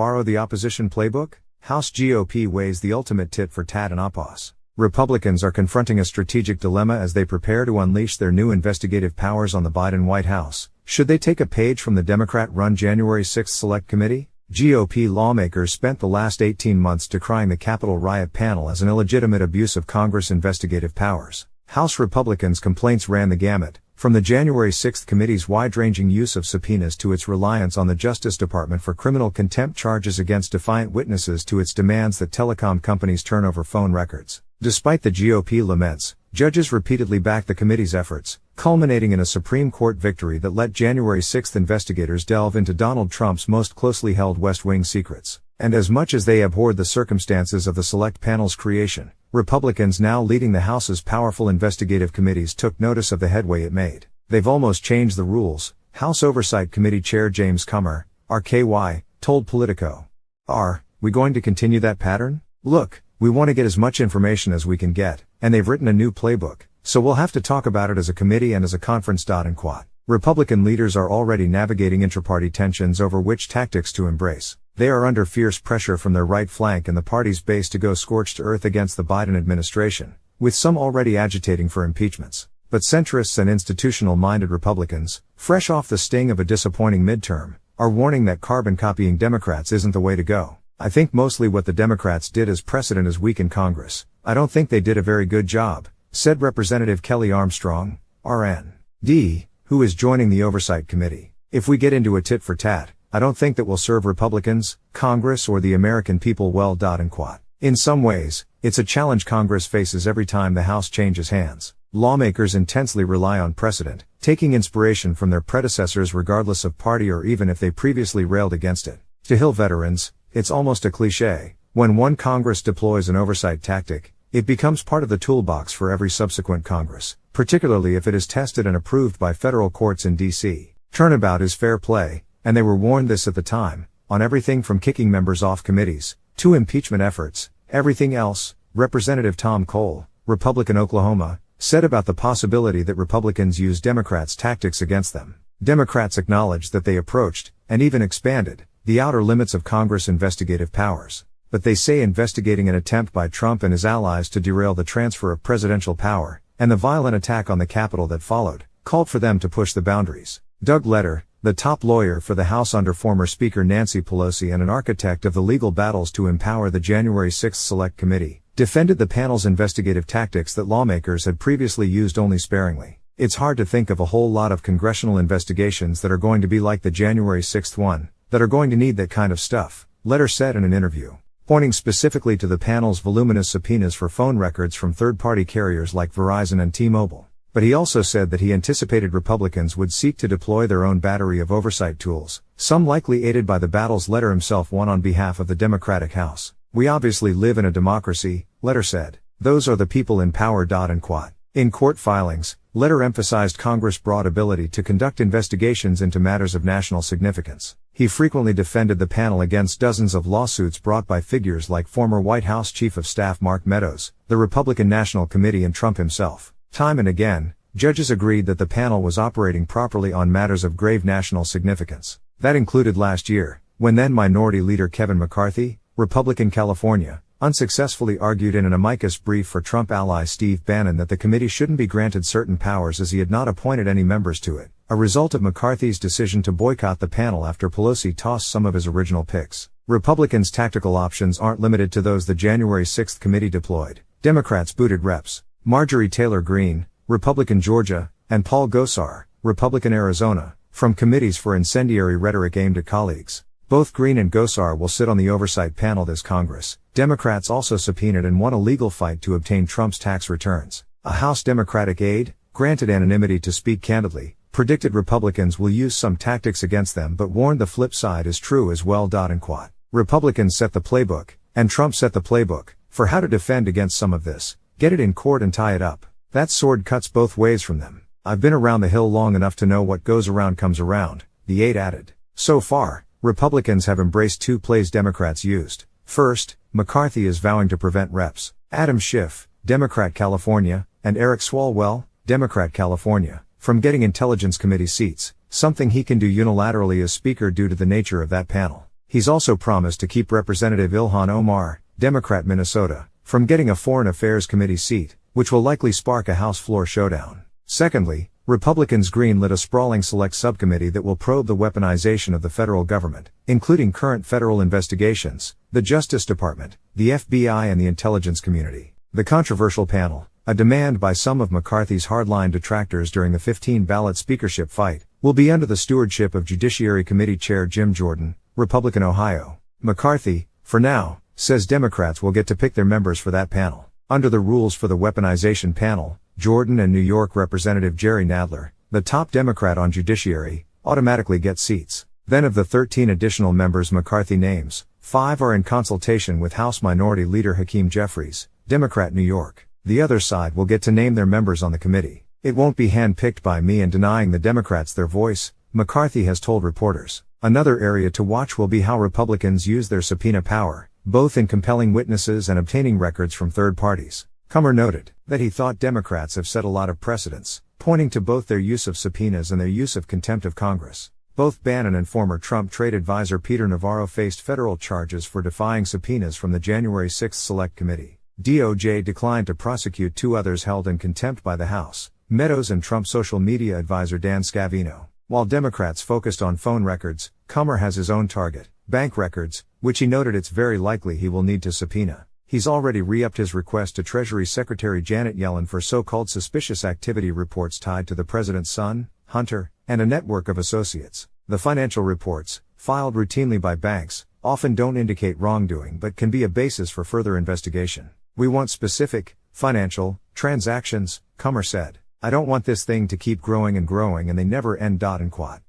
Borrow the opposition playbook? House GOP weighs the ultimate tit for tat in oppos. Republicans are confronting a strategic dilemma as they prepare to unleash their new investigative powers on the Biden White House. Should they take a page from the Democrat-run January 6 Select Committee? GOP lawmakers spent the last 18 months decrying the Capitol riot panel as an illegitimate abuse of Congress' investigative powers. House Republicans' complaints ran the gamut, from the January 6 committee's wide-ranging use of subpoenas to its reliance on the Justice Department for criminal contempt charges against defiant witnesses to its demands that telecom companies turn over phone records. Despite the GOP laments, judges repeatedly backed the committee's efforts, culminating in a Supreme Court victory that let January 6 investigators delve into Donald Trump's most closely held West Wing secrets. And as much as they abhorred the circumstances of the select panel's creation, Republicans now leading the House's powerful investigative committees took notice of the headway it made. They've almost changed the rules, House Oversight Committee Chair James Comer, RKY, told Politico. Are we going to continue that pattern? Look, we want to get as much information as we can get, and they've written a new playbook, so we'll have to talk about it as a committee and as a conference. And quad. Republican leaders are already navigating intra-party tensions over which tactics to embrace. They are under fierce pressure from their right flank and the party's base to go scorched earth against the Biden administration, with some already agitating for impeachments. But centrists and institutional-minded Republicans, fresh off the sting of a disappointing midterm, are warning that carbon-copying Democrats isn't the way to go. I think mostly what the Democrats did as precedent is weaken Congress. I don't think they did a very good job, said Representative Kelly Armstrong, RN.D., who is joining the Oversight Committee. If we get into a tit for tat, I don't think that will serve Republicans, Congress, or the American people well. And quad. In some ways, it's a challenge Congress faces every time the House changes hands. Lawmakers intensely rely on precedent, taking inspiration from their predecessors regardless of party or even if they previously railed against it. To Hill veterans, it's almost a cliché. When one Congress deploys an oversight tactic, it becomes part of the toolbox for every subsequent Congress, particularly if it is tested and approved by federal courts in D.C. Turnabout is fair play, and they were warned this at the time, on everything from kicking members off committees, to impeachment efforts. Everything else, Representative Tom Cole, Republican Oklahoma, said about the possibility that Republicans use Democrats' tactics against them. Democrats acknowledged that they approached, and even expanded, the outer limits of Congress' investigative powers. But they say investigating an attempt by Trump and his allies to derail the transfer of presidential power, and the violent attack on the Capitol that followed, called for them to push the boundaries. Doug Letter, the top lawyer for the House under former Speaker Nancy Pelosi and an architect of the legal battles to empower the January 6 Select Committee, defended the panel's investigative tactics that lawmakers had previously used only sparingly. It's hard to think of a whole lot of congressional investigations that are going to be like the January 6 one, that are going to need that kind of stuff, Letter said in an interview, pointing specifically to the panel's voluminous subpoenas for phone records from third-party carriers like Verizon and T-Mobile. But he also said that he anticipated Republicans would seek to deploy their own battery of oversight tools, some likely aided by the battles Letter himself won on behalf of the Democratic House. We obviously live in a democracy, Letter said. Those are the people in power. And quad. In court filings, Letter emphasized Congress' broad ability to conduct investigations into matters of national significance. He frequently defended the panel against dozens of lawsuits brought by figures like former White House Chief of Staff Mark Meadows, the Republican National Committee, and Trump himself. Time and again, judges agreed that the panel was operating properly on matters of grave national significance. That included last year, when then-Minority Leader Kevin McCarthy, Republican California, unsuccessfully argued in an amicus brief for Trump ally Steve Bannon that the committee shouldn't be granted certain powers as he had not appointed any members to it, a result of McCarthy's decision to boycott the panel after Pelosi tossed some of his original picks. Republicans' tactical options aren't limited to those the January 6 committee deployed. Democrats booted Reps. Marjorie Taylor Greene, Republican Georgia, and Paul Gosar, Republican Arizona, from committees for incendiary rhetoric aimed at colleagues. Both Greene and Gosar will sit on the oversight panel this Congress. Democrats also subpoenaed and won a legal fight to obtain Trump's tax returns. A House Democratic aide, granted anonymity to speak candidly, predicted Republicans will use some tactics against them but warned the flip side is true as well. And quad. Republicans set the playbook, and Trump set the playbook, for how to defend against some of this. Get it in court and tie it up. That sword cuts both ways from them. I've been around the Hill long enough to know what goes around comes around, the aide added. So far, Republicans have embraced two plays Democrats used. First, McCarthy is vowing to prevent Reps. Adam Schiff, Democrat California, and Eric Swalwell, Democrat California, from getting Intelligence Committee seats, something he can do unilaterally as Speaker due to the nature of that panel. He's also promised to keep Representative Ilhan Omar, Democrat Minnesota, from getting a Foreign Affairs Committee seat, which will likely spark a House floor showdown. Secondly, Republicans greenlit a sprawling select subcommittee that will probe the weaponization of the federal government, including current federal investigations, the Justice Department, the FBI and the intelligence community. The controversial panel, a demand by some of McCarthy's hardline detractors during the 15-ballot speakership fight, will be under the stewardship of Judiciary Committee Chair Jim Jordan, Republican Ohio. McCarthy, for now, says Democrats will get to pick their members for that panel. Under the rules for the weaponization panel, Jordan and New York Representative Jerry Nadler, the top Democrat on Judiciary, automatically get seats. Then of the 13 additional members McCarthy names, 5 are in consultation with House Minority Leader Hakeem Jeffries, Democrat New York. The other side will get to name their members on the committee. It won't be hand-picked by me and denying the Democrats their voice, McCarthy has told reporters. Another area to watch will be how Republicans use their subpoena power, both in compelling witnesses and obtaining records from third parties. Comer noted that he thought Democrats have set a lot of precedents, pointing to both their use of subpoenas and their use of contempt of Congress. Both Bannon and former Trump trade advisor Peter Navarro faced federal charges for defying subpoenas from the January 6 Select Committee. DOJ declined to prosecute 2 others held in contempt by the House, Meadows and Trump social media advisor Dan Scavino. While Democrats focused on phone records, Comer has his own target, bank records, which he noted it's very likely he will need to subpoena. He's already re-upped his request to Treasury Secretary Janet Yellen for so-called suspicious activity reports tied to the president's son, Hunter, and a network of associates. The financial reports, filed routinely by banks, often don't indicate wrongdoing but can be a basis for further investigation. We want specific, financial, transactions, Comer said. I don't want this thing to keep growing and they never end. And quote.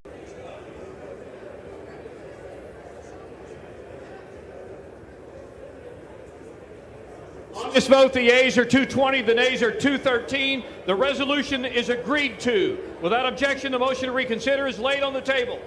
On this vote, the yeas are 220, the nays are 213. The resolution is agreed to. Without objection, the motion to reconsider is laid on the table.